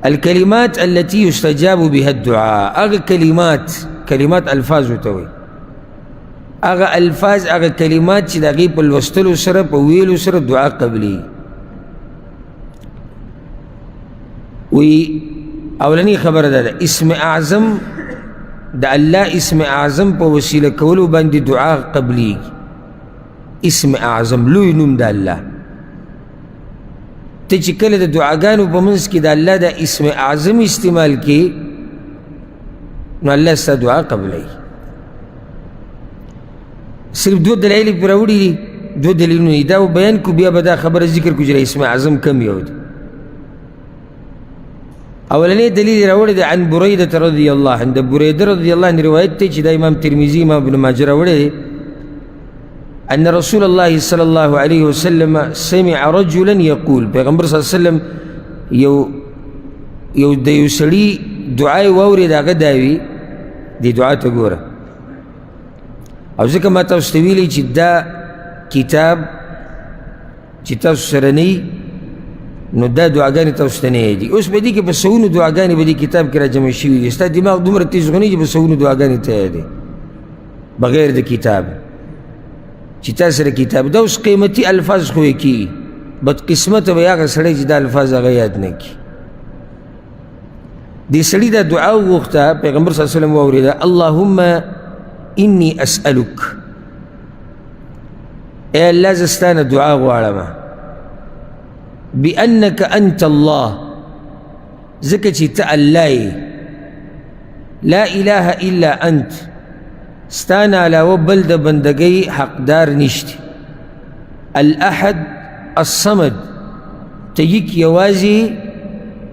الكلمات التي يستجاب بها الدعاء، اغا كلمات الفاظ وتوي، اغا الفاظ اغا كلمات چې د هغې په لوستلو سره په ویلو سره دعا قبلي. وی اولنی خبره ده اسم اعظم د الله اسم اعظم په وسیله کولو باندې دعا قبلي. اسم اعظم لوی نوم د الله، ته چې کله د دعاګانو په منځ کې د الله د اسم اعظم استعمال کې نو الله ستا دعا قبلوي. صرف دو دلایل پرې راوړي دي، دو دلیلونه دي، دا بیان کو بیا به دا خبره ذکر کو چې اسم اعظم کم یو دی. اولنی دلیل راوړی دی عن بریدة رضی الله عنه، د بریده رضی الله عنه روایت دی چې دا امام ترمذي امام ابن ماجه راوړی دی ان رسول الله صلی الله علیه وسلم سمع رجلا یقول، پیغمبر صلی الله علیه وسلم یو د یو سړي دعا یې واورېد، هغه دا وي، دې دعا ته ګوره. او ځکه ما تاسو ته ویلي چې دا کتاب چې تاسو سره نه وي نو دا دعاګانې تاسو ته نه دي. اوس په دې کې په سوونو دعاګانې په دې کتاب کې را جمع شوي دي. ستا دماغ دومره تیز غني چې په سوونو دعاګانې ته یادې بغیر د کتاب چې تا سره کتاب. دا اوس قیمتي الفاظ خو یې کېږي، بدقسمته به هغه سړی چې دا الفاظ هغه یاد نه کړي. دې سړي دا دعا وغوښته، پیغمبر صلی الله علیه وسلم واورېده، اللهم انی اسألک، ای الله زه ستا نه دعا غواړم، بأنك أنت الله، ځکه چې ته الله یې، لا إله إلا أنت، ستا نه علاوه بل د بندګۍ حقدار نشته، الأحد الصمد، ته یک یوازې،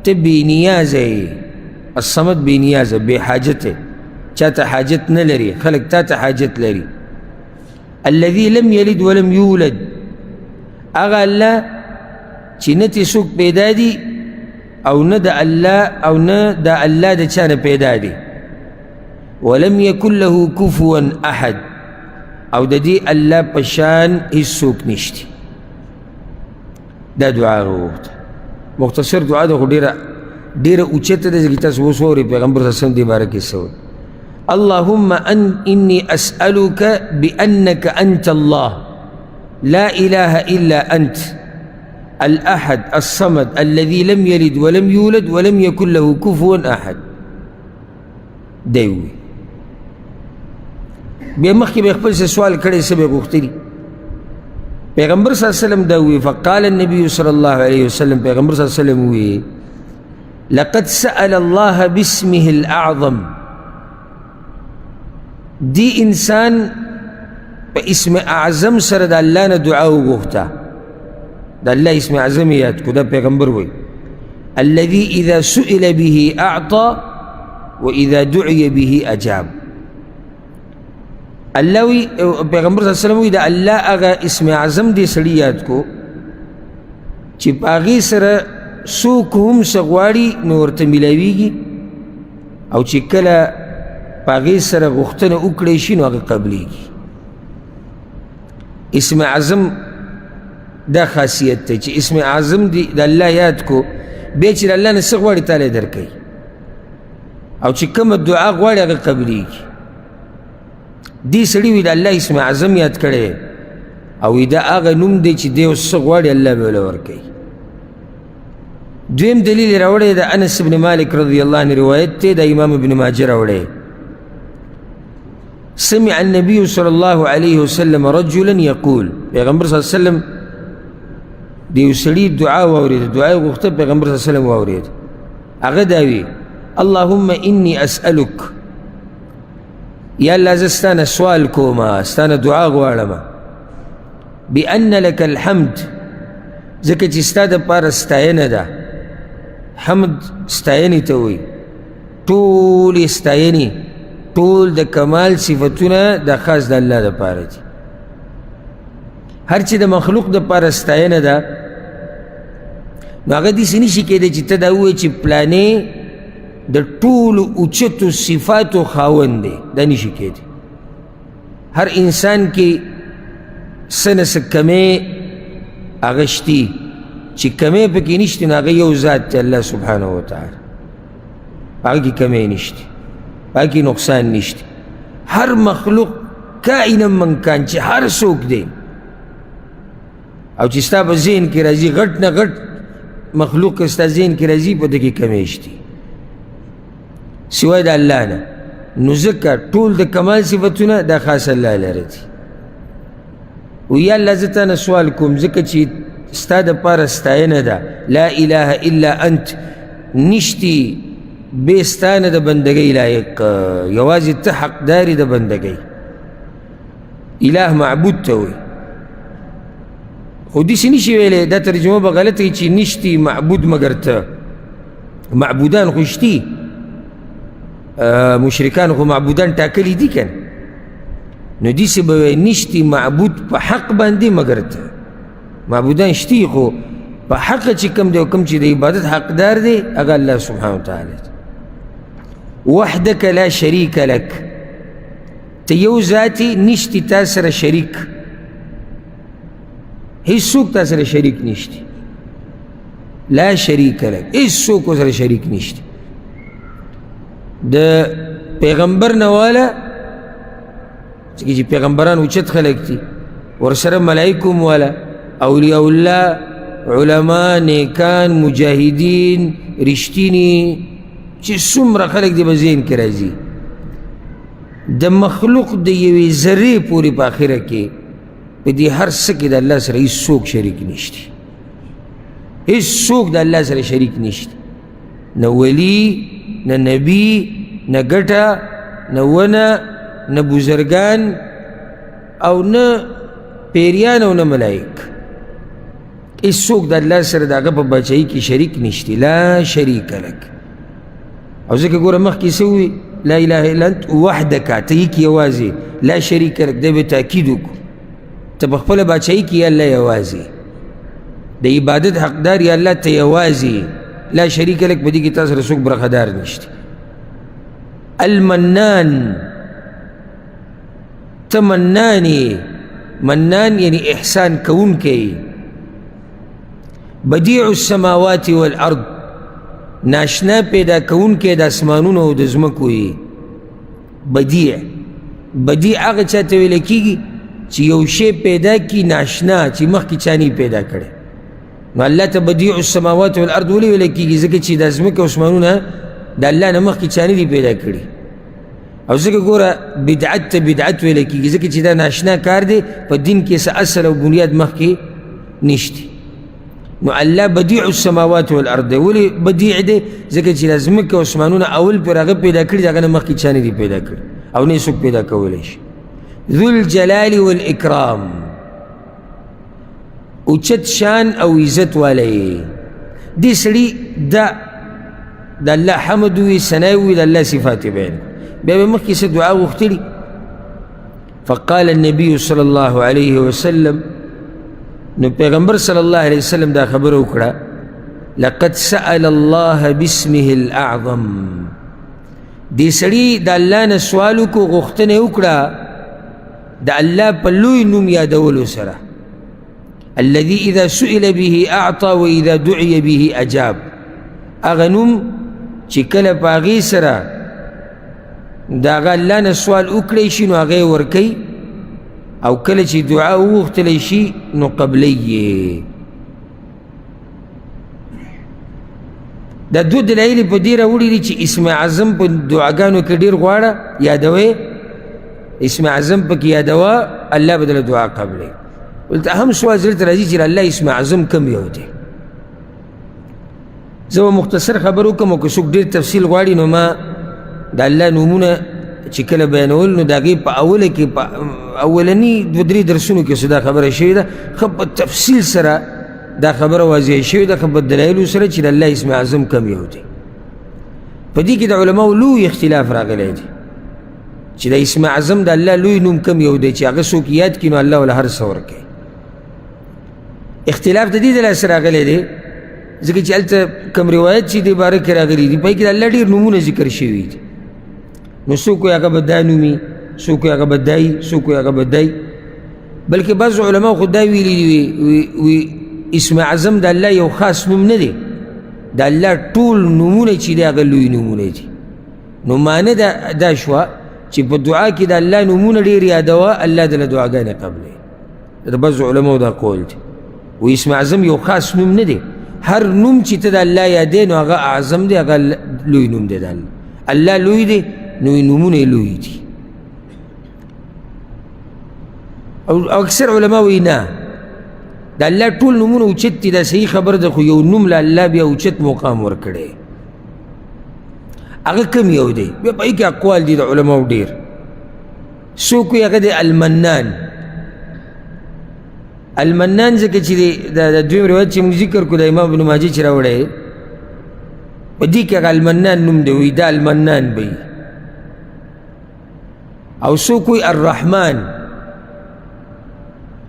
ته بې نیازه یې، الصمد بې نیازه، بې حاجته، چا ته حاجت نه لري، خلک تا ته حاجت لري. الذي لم يلد ولم يولد، هغه الله چې نه تې څوک پیدا دي او نه د الله او نه د الله د چا نه پیدا دي. ولم یکن له کفوا احد، او د دې الله په شان هیڅوک نشته. دا دعا وغوښته، مختصر دعا ده خو ډېره اوچته ده، ځکه تاسو اوس واورئ پیغمبر صلی الله علیه وسلم دې باره کې څه وایي. اللهم إني أسألك بأنك أنت الله لا إله إلا أنت الأحد الصمد الذي لم يلد ولم يولد ولم يكن له كفوا أحد. دیوی بیا مخکې به خپل سوال کړی څه به غوښتي. پیغمبر صلی الله علیه وسلم دا وی، فقال النبي صلی الله علیه وسلم، پیغمبر صلی الله علیه وسلم وی، لقد سأل الله باسمه الأعظم، دی انسان په اسم اعظم سره د الله نه دعا وغوښته، د الله اسم اعظم یاد کو. دا پیغمبر وی، الذي اذا سئل به اعطى واذا دعي به اجاب. الله وی، پیغمبر صلی الله علیه وسلم وی، د الله هغه اسم اعظم دی سړي یاد کو چې په هغې سره څوک هم څه غواړي نو ورته میلاویږي، او چې کله په هغې سره غوښتنه وکړی شي نو هغه قبلیږي. اسم اعظم دا خاصیت دی چې اسم اعظم دی د الله یاد کو، بیا چې د الله نه څه غواړي تالی درکوي، او چې کومه دعا غواړي هغه قبلیږي. دې سړي وي د الله اسم اعظم یاد کړی او وي دا هغه نوم دی چې دی اوس څه غواړي الله به ورله ورکوي. دویم دلیل یې راوړی د انس بن مالک رضی الله عنه روایت دی، د امام ابن ماجه راوړی. سمع النبي صلى الله عليه وسلم رجلا يقول، پیغمبر صلی الله علیه وسلم د یو سړي دعا واورېده، دعا یې غوښته، پیغمبر صلی الله علیه وسلم واورېده، هغه دا وی، اللهم إني أسألك، یا الله زه ستا نه سوال کومه، ستا نه دعا غواړم، بأن لك الحمد، ځکه چې ستا دپاره ستاینه ده، حمد ستاینې ته وایي، ټولې ستاینې، ټول د کمال صفتونه د خاص د الله دپاره دي. هر چې د مخلوق دپاره ستاینه ده نو هغه داسې نشي کېدی چې ته دا ووایې چې پلانې د ټولو اوچتو صفاتو خاوند دی، دا نشي کېدی. هر انسان کې څه نه څه کمې هغه شتي، چې کمی پکې نشته نو هغه یو ذات دی الله سبحانه وتعالی هغه کې کمی نشته هغه کې نقصان نشته هر مخلوق کائنا من کان چې هر څوک دی او چې ستا په ذهن کې راځي غټ نه غټ مخلوق که ستا ذهن کې راځي په ده کې کمی شته سوای د الله نه نو ځکه ټول د کمال صفتونه دا خاص الله لره دي و یا الله زه تانه سوال کوم ځکه چې ستا دپاره ستاینه ده لا اله الا انت نشتی بې ستا نه د بندګۍ لایق یوازې ته حقداري د بندګۍ اله معبود ته وایي خو داسې نشي ویلی دا ترجمه به غلطه وي چې نشتی معبود مګر ته معبودان خو شتي مشرکان خو معبودان ټاکلي دي که نو داسې به وایي نشتی معبود په حق باندې مګر ته معبودان شتي خو په حق چې کوم دی او کوم چې د عبادت حقدار دی هغه الله سبحانه وتعالی دی وحدک لا شریک لک ته یو ذاتي نشتی تا سره شریک هیڅوک تا سره شریک نشتی لا شریک لک هیڅوک سره شریک نشتی د پیغمبر نه والا چې پیغمبران اوچت خلک دي ورسره ملائکه هم والا اولیاء الله علما نیکان مجاهدین رښتیني چې څومره خلک دي په ذهن کې راځي د مخلوق د یوې ذرې پورې په آخره کې په دې هر څه کې د الله سره هیڅوک شریک نشته هیڅوک د الله سره شریک نشته نه ولی نه نبی نه ګټه نه ونه نه بزرگان او نه پیریان او نه ملائک هیڅوک د الله سره د هغه په بچایي کې شریک نشته لا شریک لک او ځکه ګوره مخکې څه ووي لا اله الا انت وحدک ته یې کې یوازې لا شریک لک دی به تاکید وکړو ته په خپله بادشاهي کې یا الله یوازې د عبادت حقدار یا الله ته یوازې لا شریک لک په دې کې تا سره څوک برخدار نشته المنان ته منان منان یعنی احسان کوونکی بدیع السماوات والارض ناشنا پیدا کوونکی د اسمانونو او د ځمکو یې بدیع بدیع هغه چا ته ویلی کېږي چې یو شی پیدا کی ناشنا چې مخکې چا نه پیدا کړی نو الله ته بدیع السماوات والارض ولې ویلی کېږي ځکه چې د ځمکې او اسمانونه د الله نه مخکې چا نه دي پیدا کړي او ځکه ګوره بدعت ته بدعت ویلی کېږي ځکه چې دا ناشنا کار دی په دین کې څه اصل او بنیاد مخکې نشته نو الله بدیع السماوات والارض دی ولې بدیع دی ځکه چې د ځمکې او اسمانونه اول پرې هغه پیدا کړي د هغه نه مخکې چا نه دي پیدا کړي او نه څوک پیدا کولی شي ذو الجلال والاکرام اوچت شان او عزت والی دې سړي د الله حمد وي ثنا وي د الله صفات بیان بیا به مخکې څه دعا غوښتلي فقال النبي صلى الله عليه وسلم نو پیغمبر صلی الله علیه وسلم دا خبره وکړه لقد سأل الله باسمه الاعظم دې سړي د الله نه سوال وکړو غوښتنه وکړه د الله په لوی نوم یادولو سره الذي اذا سئل به اعطى واذا دعي به اجاب هغه نوم چې کله په هغې سره د هغه الله نه سوال وکړی شي نو هغه یې ورکوي او کله چې دعا وغوښتلی شي نو قبلی یې دا دو دلایل په دې راوړي دي چې اسم اعظم په دعاګانو کې ډېر غواړه یادوئ اسم اعظم پکې یادوه الله بدله دعا قبلی ولته هم سوال زړه ته راځي چې الله اسم اعظم کم یو دی زه به مختصر خبر وکړم او که څوک ډېر تفصیل غواړي نو ما د الله نومونه چې کله بیانول نو د هغې په اوله کې په اولني دوه درې درسونو کې څه دا خبره شوې ده ښه په تفصیل سره دا خبره واضح شوې ده ښه په دلایلو سره چې د الله اسم اعظم کم یو دی په دې کې د علماو لوی اختلاف راغلی دی چې د اسم اعظم د الله لوی نوم کم یو دی چې هغه څوک یاد کړي نو الله ول هر څه ورکوي اختلاف د دې دلاسه راغلی دی ځکه چې هلته کوم روایت چې دې باره کې راغلي دي په هغې کې د الله ډېر نومونه ذکر شوي دي نو څوک وایي هغه به دا نومي څوک وایي هغه به دا وي څوک وایي هغه به دا وي بلکې بعضو علماو خو دا ویلي دي وي اسم اعظم د الله یو خاص نوم نه دی د الله ټول نومونه چې دی هغه لوی نومونه دي نو معنی دا شوه چې په دعا کې د الله نومونه ډېر یادوه الله دله دعاګانې قبلوي د بعضو علماو دا قول دی و اسم اعظم یو خاص نوم نه دی هر نوم چې ته د الله یادې نو هغه اعظم دی هغه لوی نوم دی د الله الله لوی دی نو نومونه یې لوی دي او اکثر علما وایي نه د الله ټول نومونه اوچت دي دا صحیح خبره ده خو یو نوم له الله بیا اوچت مقام ورکړی هغه کم یو دی بیا په هغې کې اقوال دي د علماو ډېر څوک وایي هغه دی المنان المنان ځکه چې د دویم روایت چې موږ ذکر کړو د امام ابن ماجه چې راوړی په دې کې هغه المنان نوم دی وایي دا المنان به وي او څوک وایي الرحمن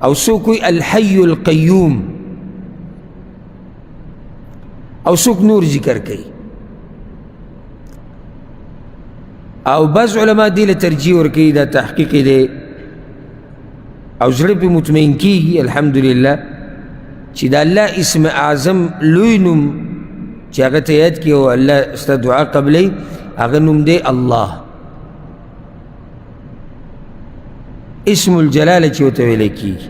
او څوک وایي الحي القیوم او څوک نور ذکر کوي او بعض علما دې له ترجیح ورکوي دا تحقیق دی او زړه پې مطمئن کېږي الحمدلله چې د الله اسم اعظم لوی نوم چې هغه ته یاد کړي او الله ستا دعا قبلوي هغه نوم دی الله اسم الجلاله چې ورته ویلی کېږي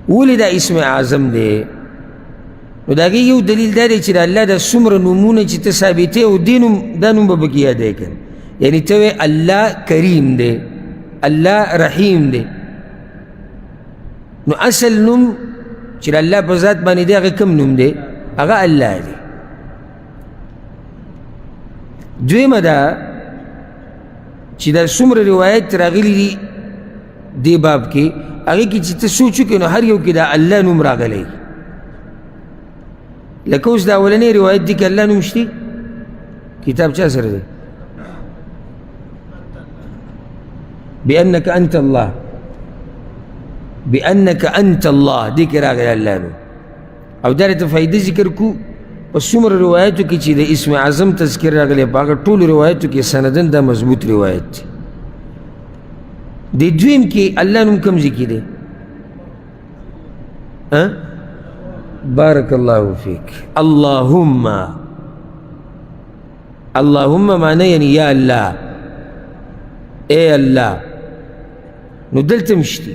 ولې دا اسم اعظم دی نو د هغې یو دلیل دا دی چې د الله دا څومره نومونه چې ته ثابتې او دې نوم دا نوم به پکې یادی که یعنې ته وایې الله کریم دی الله رحیم دی نو اصل نوم چې د الله په ذات باندې دی هغه کوم نوم دی هغه الله دی دویمه ده چې دا څومره روایت راغلي دي دې باب کې هغې کې چې ته سوچ وکړې نو هر یو کې دا الله نوم راغلی لکه اوس د اولنۍ روایت دی که الله نوم شته کتاب چا سره دی بأنك أنت الله بأنك أنت الله دې کې راغلی الله نوم او دا راته فایده ذکر کو په څومره روایتو کې چې د اسم اعظم تذکر راغلی په هغه ټولو روایتو کې سندن دا مضبوط روایت دی د دویم کې الله نوم کوم ځای کې دی بارک الله فیک اللهم اللهم معنی یعنی یا الله اے الله نو دلته هم شته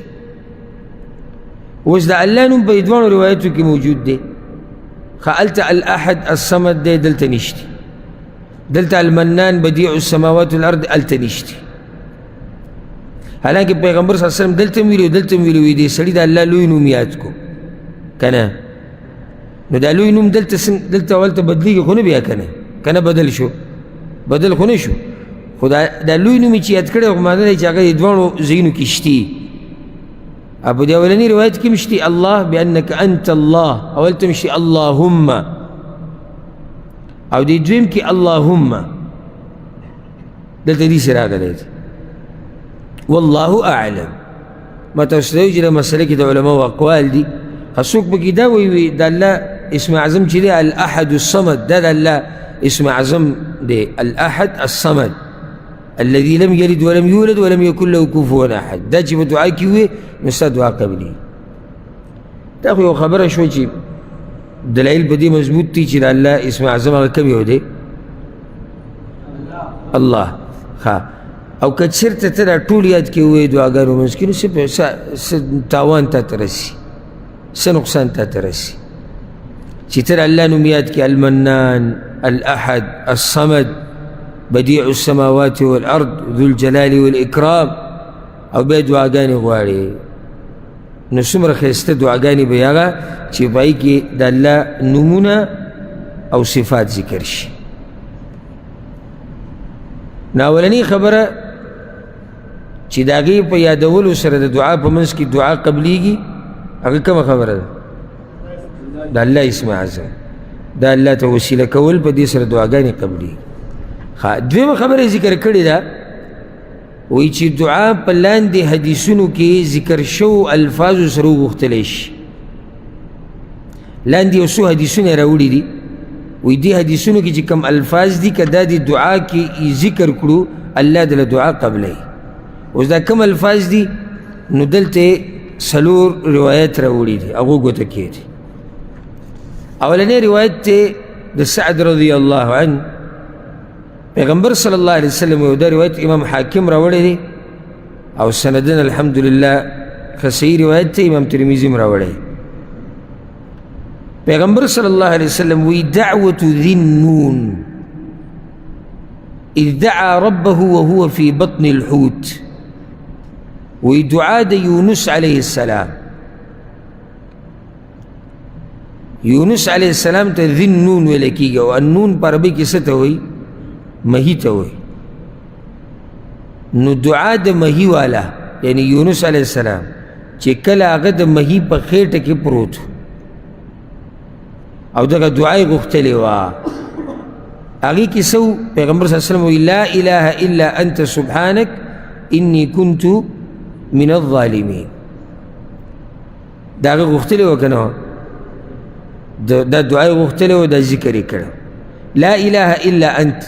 اوس د الله نوم په دوانو روایتو کې موجود دی هلته الاحد الصمد دی دلته نشته دلته المنان بدیع السماوات والارض هلته نشته حالانکه پیغمبر صلی الله علیه وسلم دلته هم ویلي دلته هم ویلي دی سړي د الله لوی نوم یاد کو که نه نو دا لوی نوم دلته اولته بدلیږي خو نه بیا که نه بدل شو بدل خو نه شو خو دا لوی نوم چې یاد کړی خو معنی دی چې هغه د دواړو ځایونو کې شتي او په دې اولني روایت کې هم شتي الله بأنک انت الله اولته هم شتي اللهم او دې دویم کې اللهم دلته دې سره راغلی دی والله اعلم ما تاسو ته وایي چې د مسله کې د علماو اقوال دي څوک پکې دا وایي د الله اسم اعظم چې دی الاحد الصمد دا د الله اسم اعظم دی الاحد الصمد الذي لم يلد ولم يولد ولم يكن له كفوا احد دا چې په دعا کې وي نو ستا دعا قبلي دا خو یو خبره شوه چې دلایل په دې مضبوط دي چې د الله اسم اعظم هغه کوم یو دی الله ښه او که چېرته ته دا ټول یاد کې ووایې دعاګانو منځ کې نو څه تاوان تاته رسي څه نقصان تاته رسي چې ته د الله نوم یاد کې المنان الاحد الصمد بدیع السماوات والارض ذو الجلال والاکرام او بیا دعاګانې غواړې نو څومره ښایسته دعاګانې به هغه چې په هغې کې د الله نومونه او صفات ذکر شي نو اولنۍ خبره چې د هغې په یادولو سره د دعا په منځ کې دعا قبلیږي هغه کومه خبره ده د الله اسم اعظم دا الله ته وسیله کول په دې سره دعاګانې قبلیږي دویمه خبره ذکر کړې ده وایي چې دعا په لاندې حدیثونو کې ذکر شوو الفاظو سره وغوښتلی شي لاندې یو څو حدیثونه یې راوړي دي وایي دې حدیثونو کې چې کوم الفاظ دي که دا د دعا کې ذکر کړو الله دله دعا قبلی اوس دا کوم الفاظ دي نو دلته سلور روایت راوړي دي هغو ګوته کې دي. اولنی روایت دی د سعد رضی الله عنه پیغمبر صلی الله علیه وسلم یو دا روایت امام حاکم راوړی دی او سندن الحمدلله ښه صحیح روایت دی، امام ترمذي هم راوړی. پیغمبر صلی الله علیه وسلم وی دعوة ذی النون اذ دعا ربه وهو في بطن الحوت، وی دعا د یونس علیه السلام. یونس علیه السلام ته ذی النون ویل کېږي او النون په عربي کې څه ته وایي؟ مهي ته وایي. نو دعا د مهي والا یعنی یونس علیه السلام چې کله هغه د مهي په خېټه کې پروت او دغه دعا یې غوښتلې وه، هغې کې څه پیغمبر صلی الله علیه وسلم وایي لا اله الا انت سبحانک انی کنت من الظالمین. دا هغه غوښتلې وه که نه؟ دا دعا یې غوښتلې وه، دا ذکر یې کړه. لا اله الا انت،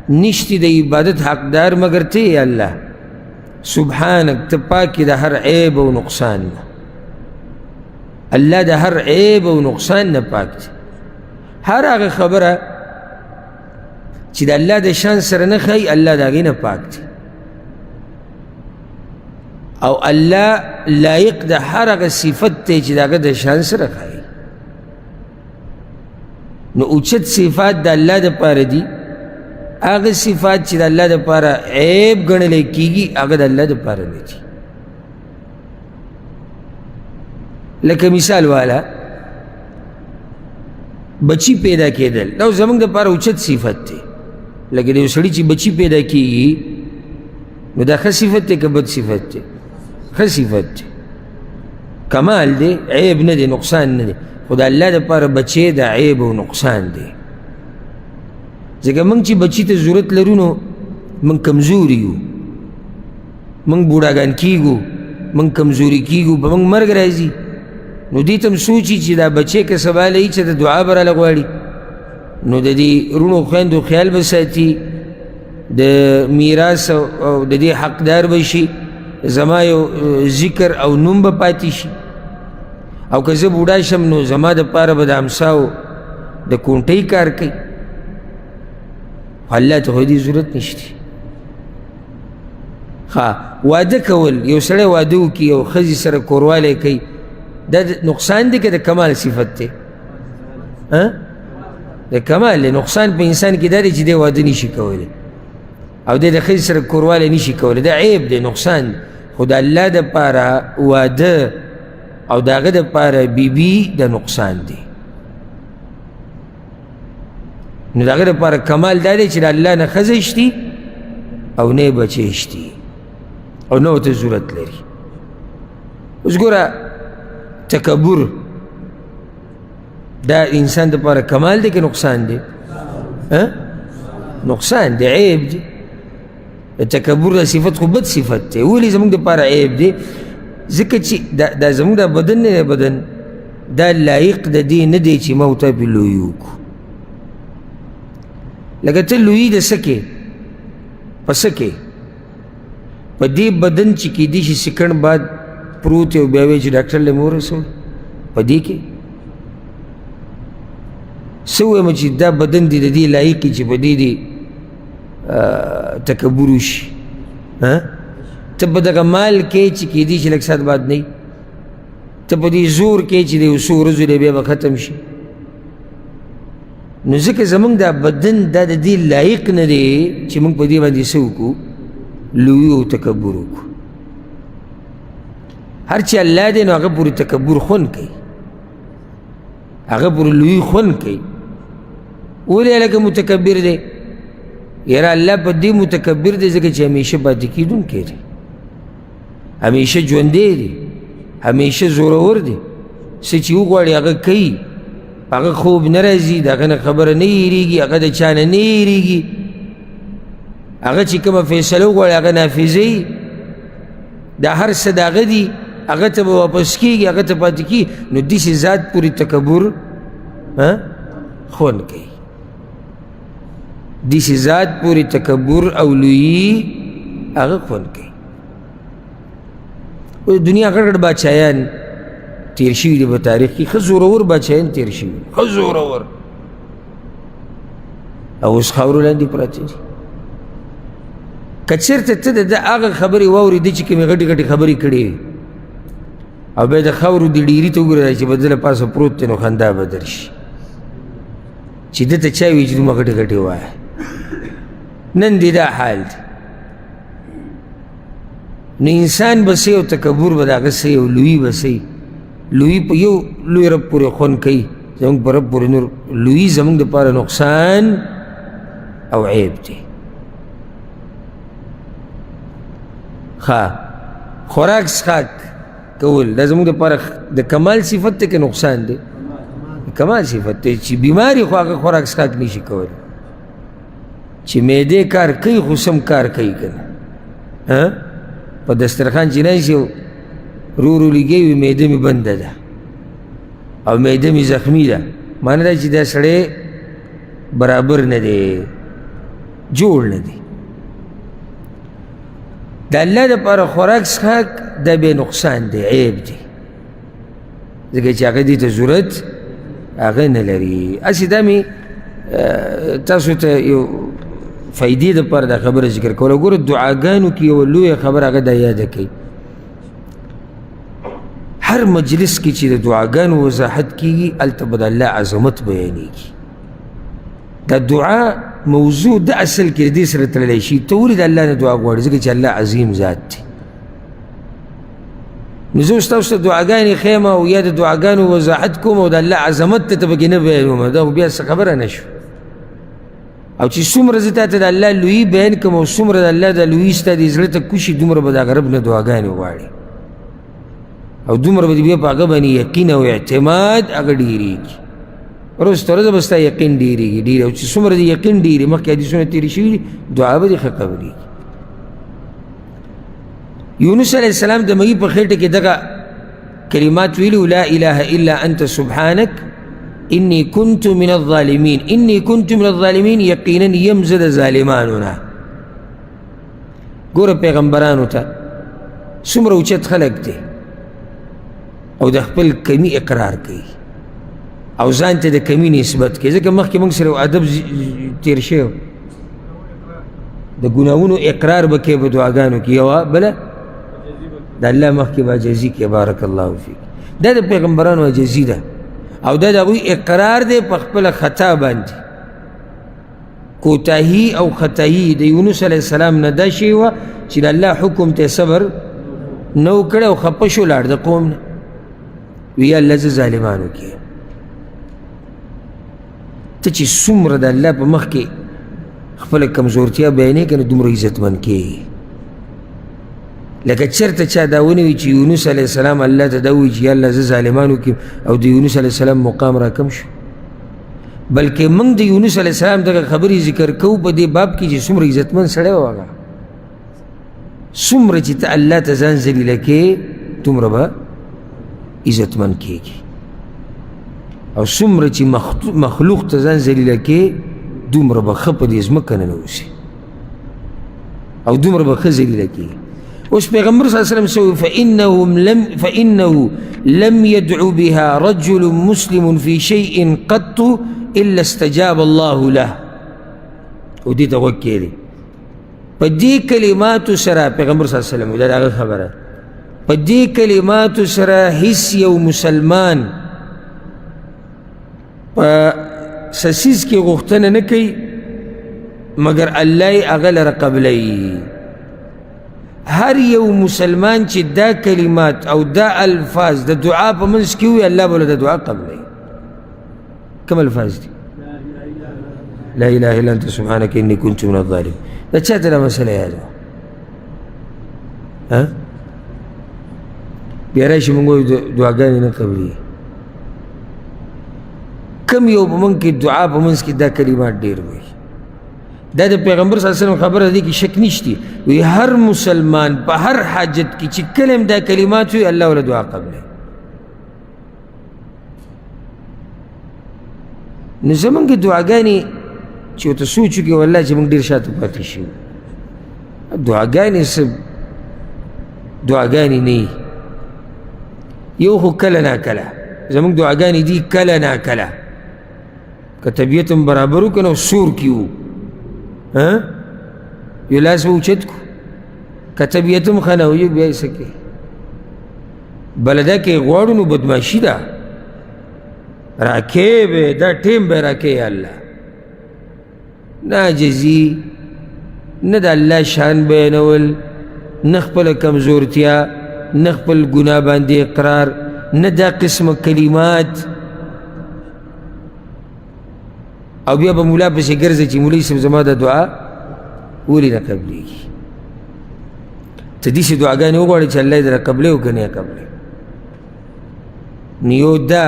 نشتی د عبادت حقدار مگر ته یا الله، سبحانک ته پاک د هر عیب او نقصان نه. الله د هر عیب او نقصان نه پاک دی. هر هغه خبره چې د الله د شان سره نه ښایي الله د هغې نه پاک دی او الله لایق د هر هغه صفت دی چې د هغه د شان سره ښایي. نو اوچت صفات د الله دپاره دي، هغه صفات چې د الله دپاره عیب ګڼلی کېږي هغه د الله دپاره نه دي. لکه مثال والا بچی پیدا کېدل دا زموږ دپاره اوچت صفت دی. لکه د یو سړي چې بچی پیدا کېږي نو دا ښه صفت دی که بد صفت دی؟ ښه صفت دی، کمال دی، عیب نه دی، نقصان نه دی. خو د الله دپاره بچی د عیب او نقصان دی. ځکه موږ چې بچي ته ضرورت لرو نو موږ کمزوري یو، موږ بوډاګان کېږو، موږ کمزوري کېږو، په موږ مرګ راځي. نو دې ته هم سوچي چې دا بچی که سبا له چې د دعا به راله غواړي نو د دې وروڼو خویندو خیال به ساتي، د میراث او د دې حقدار به شي، زما یو ذکر او نوم به پاتې شي. او که زه بوډا شم نو زما دپاره به د امساو د کونټۍ کار کوي. الله ته خو دې ضرورت نشته. واده کول، یو سړی واده وکړي او ښځې سره کوروالی کوي، دا نقصان دی که د کمال صفت دی؟ د کمال دی. نقصان په انسان کې دا دی چې دی واده نشي کولی او دی د ښځې سره کوروالی نشي کولی، دا عیب دی، نقصان دی. خو د الله دپاره واده او د هغه دپاره بیبي د نقصان دی. نو د هغه دپاره کمال دا دی چې د الله نه ښځه شتي او نه یې بچی شتي او نه ورته ضرورت لري. اوس ګوره تکبر دا انسان دپاره کمال دی که نقصان دی؟ نقصان دی، عیب دی. تکبر دا صفت خو بد صفت دی. ولې زموږ دپاره عیب دی؟ ځکه چې دا زموږ دا بدن نه بدن دا لایق د دې نه دی چې ما ورته پې لوی وکړو. لکه ته لویي د څه کې؟ په څه کې؟ په دې بدن چې کېدی شي سکڼ بعد پروت او بیا وایي چې ډاکټر له مې ورسوئ، په دې کې څه ووایم چې دا بدن دی د دې لایق چې په دې دې تکبر وشي؟ ته په دغه مال کې چې کېدی شي لږ ساعت بعد نه وي، ته په دې زور کې چې د یو څو ورځو دی بیا به ختم شي. نو ځکه زموږ دا بدن دا د دې لایق نه دی چې موږ په دې باندې څه وکړو؟ لوی او تکبر وکړو. هر چې الله دی نو هغه پورې تکبر خوند کوي، هغه پورې لوی خوند کوي. ولې هلکه متکبر دی؟ یاره الله په دې متکبر دی ځکه چې همیشه پاتې کېدونکی دی، همیشه ژوندی دی، همیشه زورور دی. څه چې وغواړي هغه کوي، هغه خوب نه راځي، د هغه نه خبره نه هېرېږي، هغه د چا نه نه هېرېږي، هغه چې کومه فیصله وغواړي هغه نافظوي. دا هر څه د هغه دي، هغه ته به واپس کېږي، هغه ته پاتې کېږي. نو داسې ذات پورې تکبر خوند کوي، داسې ذات پورې تکبر او لویي هغه خوند کوي. دنیا غړ غړ بادشاهیان تیر شوي دي په تاریخ کې، ښه زورور بادشاهیان تیر شوي دي، ښه زورور، او اوس خاورو لاندې پراته دي. که چېرته ته د هغه خبرې واورېدې چې کومې غټې غټې خبرې کړې وي او بیا د خاورو دې ډیري ته وګورې چې بدله پاسه پروت دی، نو خندا به درشي چې ده ته چا وي چې دومره غټې غټې ووایه. نن دې دا حال دی. نو انسان به سي او تکبر به د هغه سي او لویي به سي. لویي په یو لوی رب پورې خوند کوي، زموږ په رب پورې نور لویي زموږ دپاره نقصان او عیب دی. خوراک څښاک کول دا زموږ دپاره د کمال صفت دی که نقصان دی؟ د کمال صفت دی. چې بیماري خو هغه خوراک څښاک نشي کولی، چې معدې کار کوي خو سم کار کوي که نه. په دسترخوان چې ناست یو رو رو لګی وي معده مې بنده ده او معده مې زخمي ده، معنی دا چې دا سړی برابر نه دی، جوړ نه دی. د الله دپاره خوراک څښاک دا بې نقصان دی، عیب دی، ځکه چې هغه دې ته ضرورت هغه نه لري. هسې دا مې تاسو ته یو فایدې دپاره دا خبره ذکر کوله. ګوره دعاګانو کې یوه لویه خبره هغه دا یاده کوي، هر مجلس کې چې د دعاګانو وضاحت کېږي هلته به د الله عظمت بیانېږي. دا دعا موضوع د اصل کې د دې سره تړلی شي. ته ولې د الله نه دعا غواړې؟ ځکه چې الله عظیم ذات دی. نو زه اوس تاسو ته دعاګانې ښیم او یا د دعاګانو وضاحت کوم او د الله عظمت ته پکې نه بیانوم، دا خو بیا څه خبره نه شو. او چې څومره زه تا ته د الله لویي بیان کوم او څومره د الله د لویي ستا دې زړه ته کوشي، دومره به د هغه رب نه دعاګانې غواړې او دومره به دې بیا په هغه باندې یقین او اعتماد هغه ډېرېږي. ورځ تر ورځه به ستا یقین ډېرېږي ډېر، او چې څومره دې یقین ډېرې، مخکې حدیثونه تېرې شوي دي، دعا به دې ښه قبلېږي. یونس علیه السلام د مږي په خېټه کې دغه کلمات ویلي، لا اله الا انت سبحانک انی کنت من الظالمین. انی کنت من الظالمین یقینا یم زه د ظالمانو نه. ګوره پیغمبرانو ته څومره اوچت خلک دی او د خپل کمی اقرار کوي او ځان ته د کمی نسبت کوي. ځکه مخکې موږ سره ادب تېر شوی، د ګناهونو اقرار به کوې په دعاګانو کې، یوه بله د الله مخکې به عاجزي کوي. بارک الله فیک. دا د پیغمبرانو عاجزي ده او دا د هغوی اقرار دی په خپله خطا باندې. کوتاهي او خطايي د یونس علیه السلام نه دا شی وه چې د الله حکم ته صبر نه و کړی او خفه شو لاړ د قوم نه. وی الله زه ظالمانو کې ته چې څومره د الله په مخ کې خپله کمزورتیا بیانې که نه دومره عزتمند کېږي. لکه چېرته چا دا ونوي چې یونس علیه السلام الله ته دا ووایي چې یا الله زه ظالمانو کې او د یونس علیه السلام مقام را کم شو. بلکې موږ د یونس علیه السلام دغه خبرې ذکر کوو په دې باب کې چې څومره عزتمند سړی و هغه. څومره چې ته الله ته ځان ذلیله کې دومره به عزتمند کېږي، او څومره چې مخلوق ته ځان ذلیله کې دومره به ښه په دې ځمکه ننوځي او دومره به ښه ذلیله کېږي. اوس پیغمبر صلی الله علیه وسلم فإنه لم يدعو بها رجل مسلم في شيء قط إلا استجاب الله له. او دې ته غوږ کېږدئ. په دې کلماتو سره پیغمبر صلی الله علیه وسلم دا د هغه خبره، په دې کلماتو سره هیڅ یو مسلمان په څه څیز کې غوښتنه نه کوي مګر الله یې هغه لره قبلوي. هر یو مسلمان چې دا کلمات او دا الفاظ د دعا په منځ کې وي الله به له د دعا قبلوي. کوم الفاظ دي؟ لا اله الا انت سبحانك اني كنت من الظالمين. دا چاته دا مسله یاد وه؟ بیا راشي موږ وایو دعاګانې نه قبلېږي. کم یو په موږ کې دعا په منځ کې دا کلمات ډېر وایي. دا د پیغمبر صلی الله علیه وسلم خبره دی کې شک نشتی. وی هر مسلمان په هر حاجت کې چې کله هم دا کلمات وي الله وله دعا قبلوي. نو زمونږ دعاګانې چې ورته سوچ وکړي والله چې موږ ډېر شاته پاتې شوي. دعاګانې څه دعاګانې نه وي، یو خو کله ناکله زموږ دعاګانې دي کله ناکله که طبیعت هم برابر وکړو نو سور کې وو یو لاس به اوچت کړو که طبیعت هم ښه نه وي بیا یې څه کوې بله دا کې غواړو نو بدماشي ده راکې به دا ټیم به راکې یا الله نه عاجزي نه د الله شان بیانول نه خپله کمزورتیا نه خپل ګناه باندې اقرار نه دا قسم کلمات او بیا به مولا پسې ګرځه چې مولوي صاحب زما د دعا ولې نه قبلېږي ته داسې دعاګانې وغواړې چې الله یې درله قبلې او که نه یې قبلې نو یو دا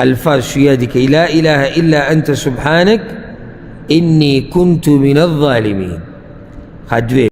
الفاظ شو یاد کړئ لا اله الا انت سبحانك انی كنت من الظالمین.